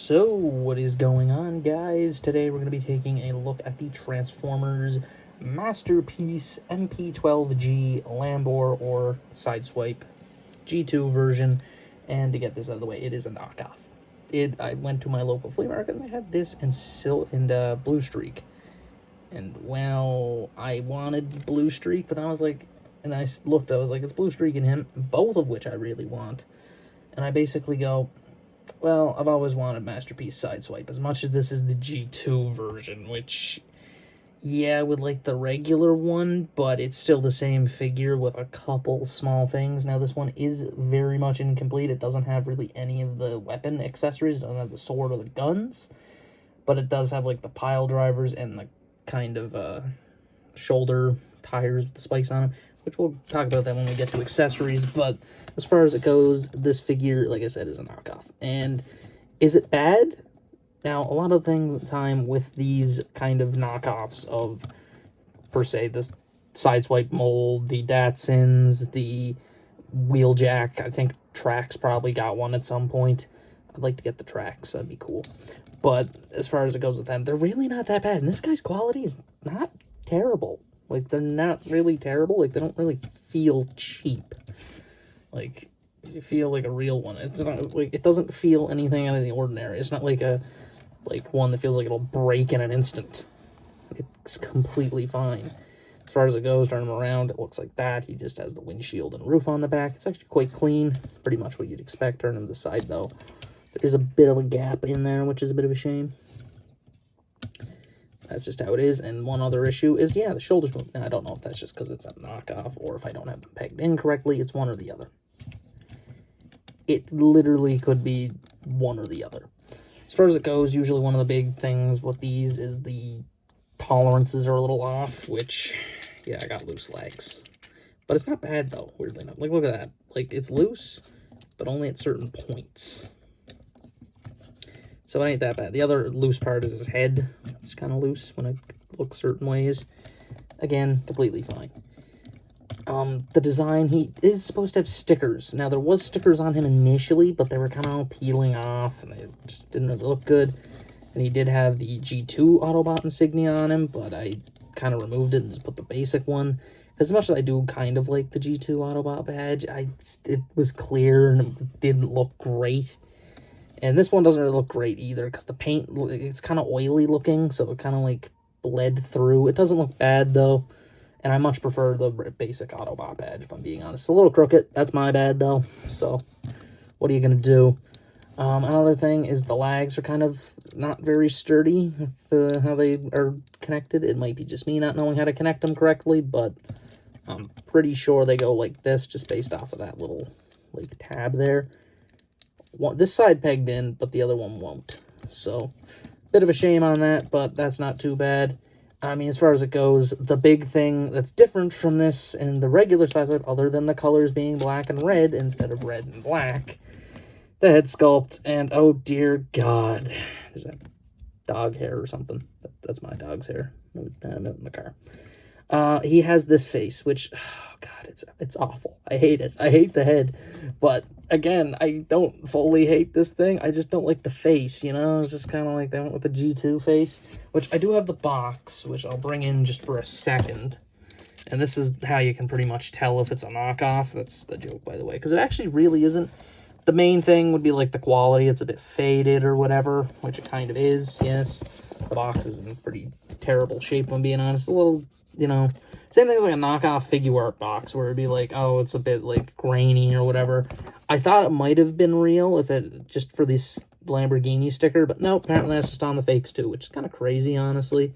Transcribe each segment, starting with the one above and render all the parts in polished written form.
So, what is going on, guys? Today we're going to be taking a look at the Transformers Masterpiece mp12g Lambor or Sideswipe G2 version. And to get this out of the way, it is a knockoff. I went to my local flea market and they had this and Blue Streak. And, well, I wanted Blue Streak, but then I was like, and I looked, I was like, it's Blue Streak and him, both of which I really want. And I basically go, well, I've always wanted Masterpiece Sideswipe, as much as this is the G2 version, which, yeah, with, like, the regular one, but it's still the same figure with a couple small things. Now, this one is very much incomplete. It doesn't have really any of the weapon accessories. It doesn't have the sword or the guns, but it does have, like, the pile drivers and the kind of, shoulder tires with the spikes on them, which we'll talk about that when we get to accessories. But as far as it goes, this figure, like I said, is a knockoff. And is it bad? Now, a lot of the time with these kind of knockoffs of, per se, the Sideswipe mold, the Datsuns, the Wheeljack, I think Trax probably got one at some point. I'd like to get the Trax, that'd be cool. But as far as it goes with them, they're really not that bad. And this guy's quality is not terrible. Like, they're not really terrible. Like, they don't really feel cheap. Like, you feel like a real one. It's not, like, it doesn't feel anything out of the ordinary. It's not like one that feels like it'll break in an instant. It's completely fine. As far as it goes, turn him around, it looks like that. He just has the windshield and roof on the back. It's actually quite clean. Pretty much what you'd expect. Turn him to the side, though. There's a bit of a gap in there, which is a bit of a shame. That's just how it is. And one other issue is, yeah, the shoulders move. Now, I don't know if that's just because it's a knockoff or if I don't have them pegged in correctly. It's one or the other. It literally could be one or the other. As far as it goes, usually one of the big things with these is the tolerances are a little off, which, yeah, I got loose legs. But it's not bad, though, weirdly enough. Like, look at that. Like, it's loose, but only at certain points. So it ain't that bad. The other loose part is his head. It's kind of loose when it looks certain ways. Again, completely fine. The design, he is supposed to have stickers. Now, there was stickers on him initially, but they were kind of all peeling off, and they just didn't really look good. And he did have the G2 Autobot insignia on him, but I kind of removed it and just put the basic one. As much as I do kind of like the G2 Autobot badge, it was clear and it didn't look great. And this one doesn't really look great either, because the paint, it's kind of oily looking, so it kind of, like, bled through. It doesn't look bad, though, and I much prefer the basic Autobot badge, if I'm being honest. It's a little crooked. That's my bad, though, so what are you going to do? Another thing is the lags are kind of not very sturdy with how they are connected. It might be just me not knowing how to connect them correctly, but I'm pretty sure they go like this, just based off of that little, like, tab there. This side pegged in, but the other one won't. So, bit of a shame on that, but that's not too bad. I mean, as far as it goes, the big thing that's different from this and the regular Sideswipe, other than the colors being black and red instead of red and black, the head sculpt, and oh dear God, there's a dog hair or something. That's my dog's hair. I'm in the car. He has this face, which, oh God, it's awful. I hate it. I hate the head. But, again, I don't fully hate this thing. I just don't like the face, you know? It's just kind of like they went with the G2 face, which I do have the box, which I'll bring in just for a second. And this is how you can pretty much tell if it's a knockoff. That's the joke, by the way, because it actually really isn't. The main thing would be, like, the quality. It's a bit faded or whatever, which it kind of is, yes. The box is in pretty terrible shape, if I'm being honest. A little, you know, same thing as, like, a knockoff figure art box, where it'd be like, oh, it's a bit, like, grainy or whatever. I thought it might have been real, if it, just for this Lamborghini sticker, but no, apparently that's just on the fakes, too, which is kind of crazy, honestly.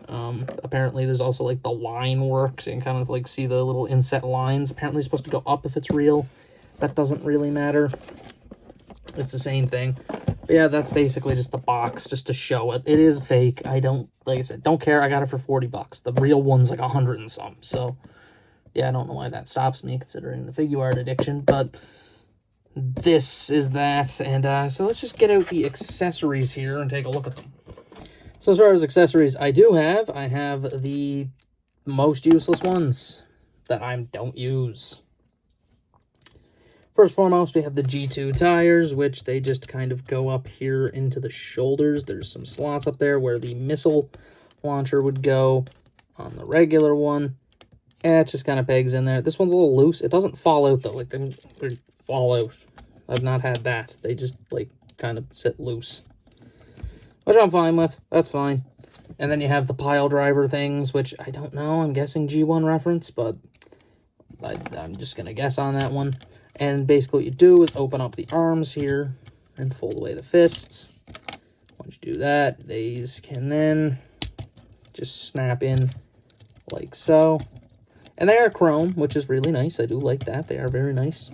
Apparently there's also, like, the line work, so you can kind of, like, see the little inset lines. Apparently it's supposed to go up if it's real. That doesn't really matter. It's the same thing. But yeah, that's basically just the box, just to show it. It is fake. I don't, like I said, don't care. I got it for 40 bucks. The real one's like 100 and some. So, yeah, I don't know why that stops me, considering the figure art addiction. But this is that. And so let's just get out the accessories here and take a look at them. So as far as accessories I have the most useless ones that I don't use. First and foremost, we have the G2 tires, which they just kind of go up here into the shoulders. There's some slots up there where the missile launcher would go on the regular one. And it just kind of pegs in there. This one's a little loose. It doesn't fall out, though. Like, they fall out. I've not had that. They just, like, kind of sit loose. Which I'm fine with. That's fine. And then you have the pile driver things, which I don't know. I'm guessing G1 reference, but I'm just going to guess on that one. And basically what you do is open up the arms here and fold away the fists. Once you do that, these can then just snap in like so. And they are chrome, which is really nice. I do like that. They are very nice.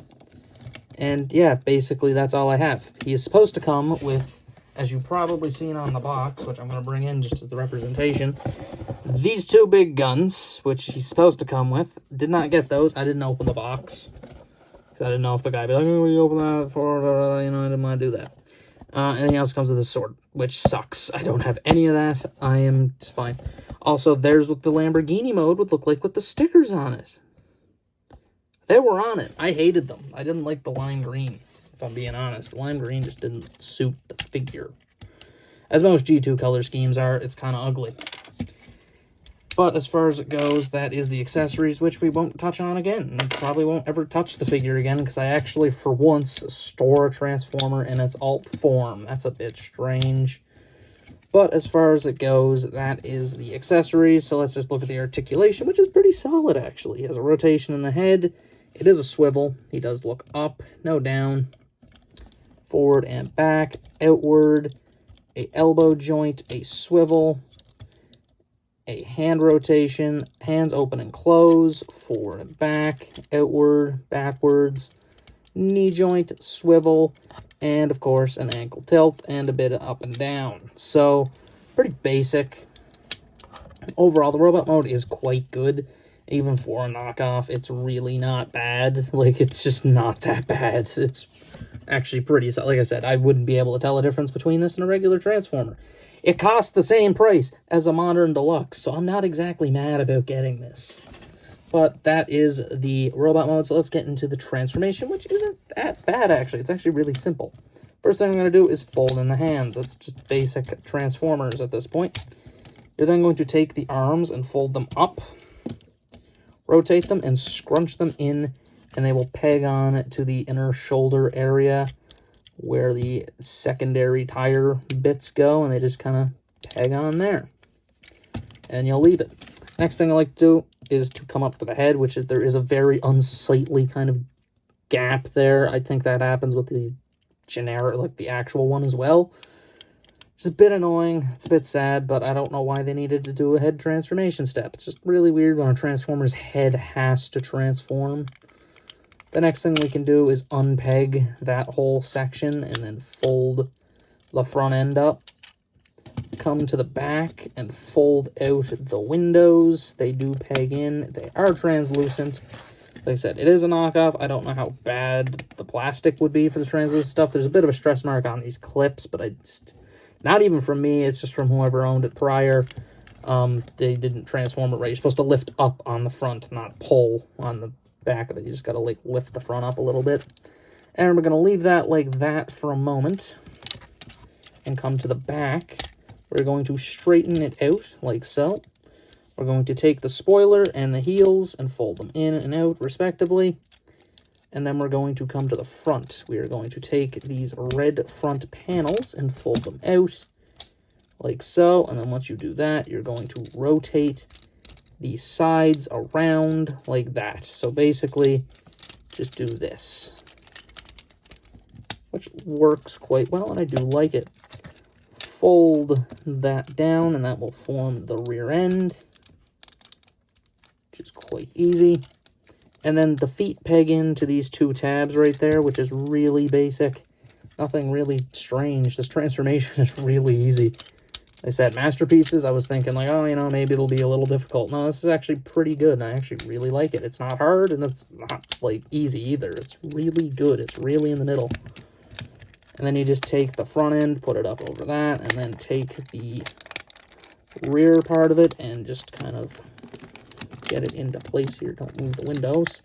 And yeah, basically that's all I have. He is supposed to come with, as you've probably seen on the box, which I'm going to bring in just as the representation, these two big guns, which he's supposed to come with. Did not get those. I didn't open the box. Because I didn't know if the guy would be like, oh, what do you open that for? You know, I didn't want to do that. Anything else comes with a sword, which sucks. I don't have any of that. It's fine. Also, there's what the Lamborghini mode would look like with the stickers on it. They were on it. I hated them. I didn't like the lime green, if I'm being honest. The lime green just didn't suit the figure. As most G2 color schemes are, it's kind of ugly. But as far as it goes, that is the accessories, which we won't touch on again. And probably won't ever touch the figure again, because I actually, for once, store a Transformer in its alt form. That's a bit strange. But as far as it goes, that is the accessories. So let's just look at the articulation, which is pretty solid, actually. He has a rotation in the head. It is a swivel. He does look up, no down, forward and back, outward, a elbow joint, a swivel, a hand rotation, hands open and close, forward and back, outward, backwards, knee joint, swivel, and of course an ankle tilt and a bit of up and down. So pretty basic. Overall, the robot mode is quite good. Even for a knockoff, it's really not bad. Like, it's just not that bad. It's actually pretty, like I said, I wouldn't be able to tell a difference between this and a regular Transformer. It costs the same price as a Modern Deluxe, so I'm not exactly mad about getting this. But that is the robot mode, so let's get into the transformation, which isn't that bad, actually. It's actually really simple. First thing I'm going to do is fold in the hands. That's just basic Transformers at this point. You're then going to take the arms and fold them up, rotate them, and scrunch them in, and they will peg on to the inner shoulder area where the secondary tire bits go, and they just kind of peg on there. And you'll leave it. Next thing I like to do is to come up to the head, which is, there is a very unsightly kind of gap there. I think that happens with the generic, like the actual one as well. It's a bit annoying. It's a bit sad, but I don't know why they needed to do a head transformation step. It's just really weird when a Transformer's head has to transform. The next thing we can do is unpeg that whole section and then fold the front end up. Come to the back and fold out the windows. They do peg in. They are translucent. Like I said, it is a knockoff. I don't know how bad the plastic would be for the translucent stuff. There's a bit of a stress mark on these clips, but I just... Not even from me, it's just from whoever owned it prior. They didn't transform it right. You're supposed to lift up on the front, not pull on the back of it. You just got to like lift the front up a little bit. And we're going to leave that like that for a moment. And come to the back. We're going to straighten it out like so. We're going to take the spoiler and the heels and fold them in and out respectively. And then we're going to come to the front. We are going to take these red front panels and fold them out like so. And then once you do that, you're going to rotate the sides around like that. So basically, just do this, which works quite well, and I do like it. Fold that down, and that will form the rear end, which is quite easy. And then the feet peg into these two tabs right there, which is really basic. Nothing really strange. This transformation is really easy. Like I said, masterpieces, I was thinking like, oh, you know, maybe it'll be a little difficult. No, this is actually pretty good, and I actually really like it. It's not hard, and it's not, like, easy either. It's really good. It's really in the middle. And then you just take the front end, put it up over that, and then take the rear part of it and just kind of get it into place here. Don't move the windows.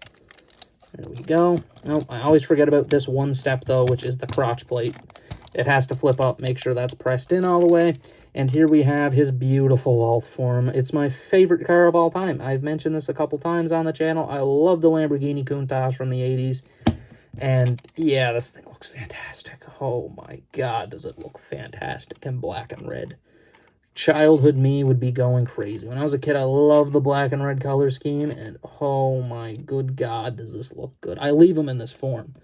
There we go. Oh, I always forget about this one step, though, which is the crotch plate. It has to flip up, make sure that's pressed in all the way. And here we have his beautiful alt form. It's my favorite car of all time. I've mentioned this a couple times on the channel. I love the Lamborghini Countach from the 80s. And yeah, this thing looks fantastic. Oh my God, does it look fantastic in black and red. Childhood me would be going crazy. When I was a kid, I loved the black and red color scheme, and oh my good God, does this look good. I leave him in this form.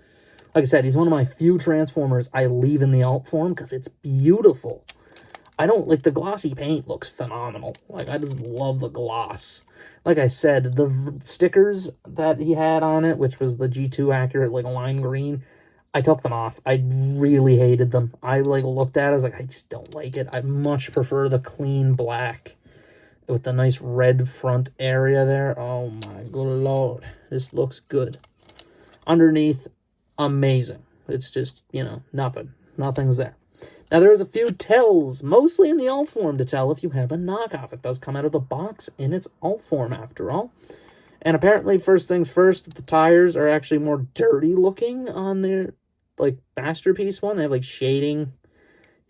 Like I said, he's one of my few Transformers I leave in the alt form because it's beautiful. I don't, like, the glossy paint looks phenomenal. Like, I just love the gloss. Like I said, the stickers that he had on it, which was the G2 accurate, like, lime green, I took them off. I really hated them. I, like, looked at it, I was like, I just don't like it. I much prefer the clean black with the nice red front area there. Oh, my good Lord. This looks good. Underneath, amazing. It's just, you know, nothing. Nothing's there. Now, there's a few tells, mostly in the alt form, to tell if you have a knockoff. It does come out of the box in its alt form, after all. And apparently, first things first, the tires are actually more dirty looking on their, like, masterpiece one. They have, like, shading.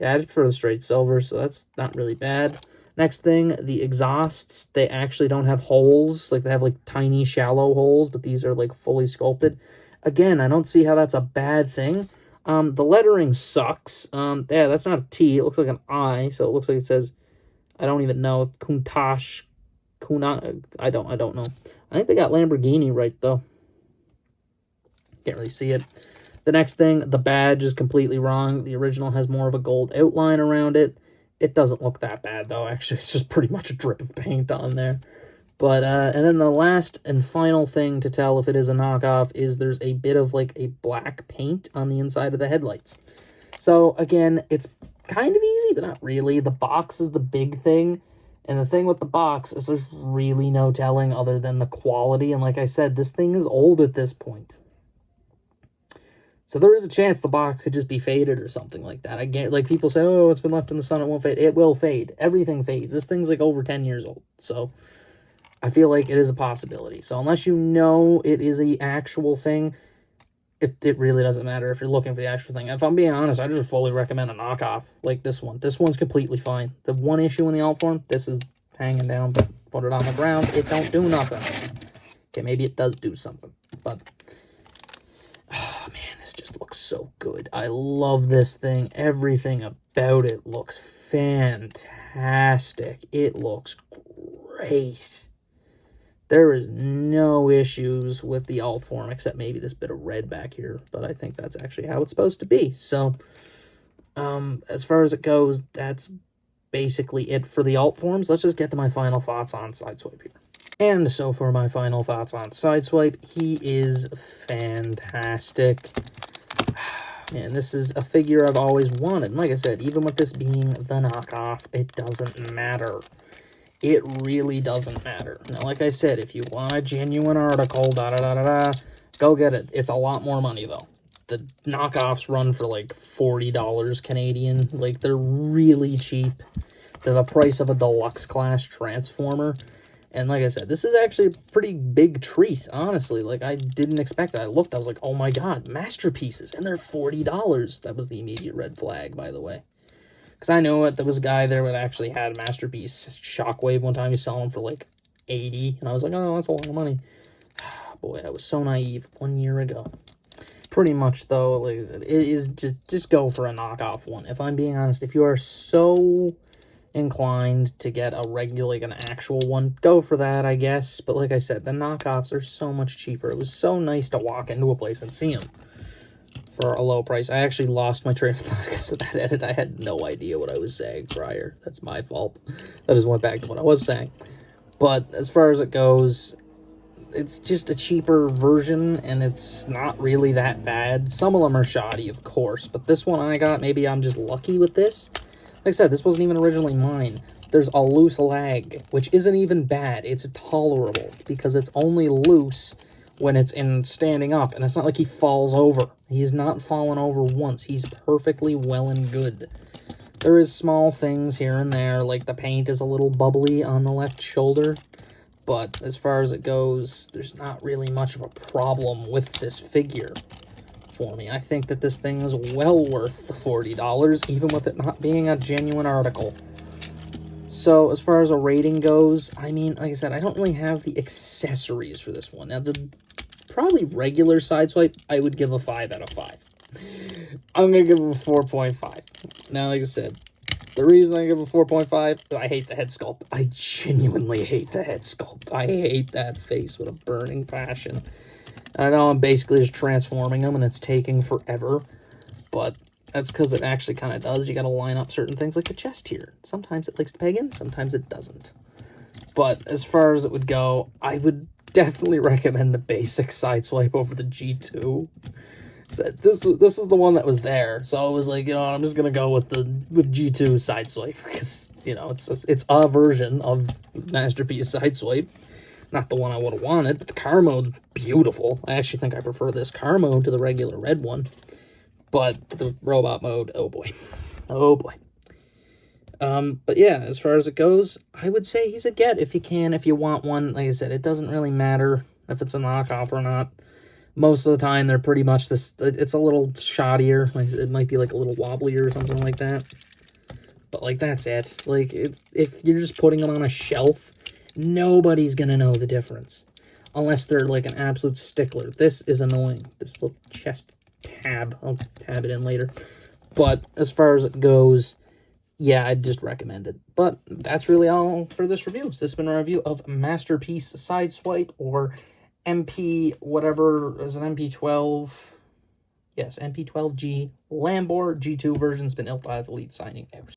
Yeah, I just prefer the straight silver, so that's not really bad. Next thing, the exhausts, they actually don't have holes. Like, they have, like, tiny, shallow holes, but these are, like, fully sculpted. Again, I don't see how that's a bad thing. The lettering sucks. Yeah, that's not a T. It looks like an I, so it looks like it says, I don't even know, Countach, I don't know. I think they got Lamborghini right, though. Can't really see it. The next thing, the badge is completely wrong. The original has more of a gold outline around it. It doesn't look that bad, though. Actually, it's just pretty much a drip of paint on there. But, and then the last and final thing to tell if it is a knockoff is there's a bit of, like, a black paint on the inside of the headlights. So, again, it's kind of easy, but not really. The box is the big thing. And the thing with the box is there's really no telling other than the quality. And like I said, this thing is old at this point. So there is a chance the box could just be faded or something like that. I get, like, people say, oh, it's been left in the sun, it won't fade. It will fade. Everything fades. This thing's, like, over 10 years old. So I feel like it is a possibility. So unless you know it is an actual thing, it really doesn't matter if you're looking for the actual thing. If I'm being honest, I just fully recommend a knockoff like this one. This one's completely fine. The one issue in the alt form, this is hanging down, but put it on the ground, it don't do nothing. Okay, maybe it does do something, but oh man, this just looks so good. I love this thing. Everything about it looks fantastic. It looks great. There is no issues with the alt form, except maybe this bit of red back here, but I think that's actually how it's supposed to be. So, as far as it goes, that's basically it for the alt forms. Let's just get to my final thoughts on Sideswipe here. And so for my final thoughts on Sideswipe, he is fantastic. Man, this is a figure I've always wanted. And like I said, even with this being the knockoff, it doesn't matter. It really doesn't matter. Now, like I said, if you want a genuine article, go get it. It's a lot more money, though. The knockoffs run for, like, $40 Canadian. Like, they're really cheap. They're the price of a deluxe class Transformer. And like I said, this is actually a pretty big treat, honestly. Like, I didn't expect it. I looked, I was like, oh my God, masterpieces. And they're $40. That was the immediate red flag, by the way. Because I knew it. There was a guy there that actually had a masterpiece Shockwave one time. He's selling them for like $80. And I was like, oh, that's a lot of money. Boy, I was so naive 1 year ago. Pretty much, though, like I said, it is just go for a knockoff one. If I'm being honest, if you are so inclined to get a regular, like an actual one, go for that, I guess. But like I said, the knockoffs are so much cheaper. It was so nice to walk into a place and see them for a low price. I actually lost my train of thought because of that edit. I had no idea what I was saying prior. That's my fault. I just went back to what I was saying. But as far as it goes, it's just a cheaper version, and it's not really that bad. Some of them are shoddy, of course, but this one I got, maybe I'm just lucky with this. Like I said, this wasn't even originally mine. There's a loose lag, which isn't even bad. It's tolerable, because it's only loose when it's in standing up, and it's not like he falls over. He's not fallen over once. He's perfectly well and good. There is small things here and there, like the paint is a little bubbly on the left shoulder. But as far as it goes, there's not really much of a problem with this figure for me. I think that this thing is well worth the $40, even with it not being a genuine article. So as far as a rating goes, I mean, like I said, I don't really have the accessories for this one. Now, the probably regular Sideswipe, I would give a 5 out of 5. I'm going to give it a 4.5. Now, like I said, the reason I give it a 4.5, I hate the head sculpt. I genuinely hate the head sculpt. I hate that face with a burning passion. I know I'm basically just transforming them, and it's taking forever, but that's because it actually kind of does. You got to line up certain things, like the chest here. Sometimes it likes to peg in, sometimes it doesn't. But as far as it would go, I would definitely recommend the basic Sideswipe over the G2. So this was the one that was there, so I was like, you know, I'm just gonna go with G2 Sideswipe because, you know, it's a version of Masterpiece Sideswipe, not the one I would have wanted. But the car mode's beautiful. I actually think I prefer this car mode to the regular red one. But the robot mode, oh boy, oh boy. But yeah, as far as it goes, I would say he's a get if you can, if you want one. Like I said, it doesn't really matter if it's a knockoff or not. Most of the time, they're pretty much this. It's a little shoddier. Like, it might be like a little wobblier or something like that. But like, that's it. Like, if you're just putting them on a shelf, nobody's gonna know the difference, unless they're like an absolute stickler. This is annoying. This little chest tab. I'll tab it in later. But as far as it goes, yeah, I'd just recommend it. But that's really all for this review. So this has been a review of Masterpiece Sideswipe, or MP, whatever, is an MP12, yes, mp12g Lambor G2 version's been ill by the lead signing out.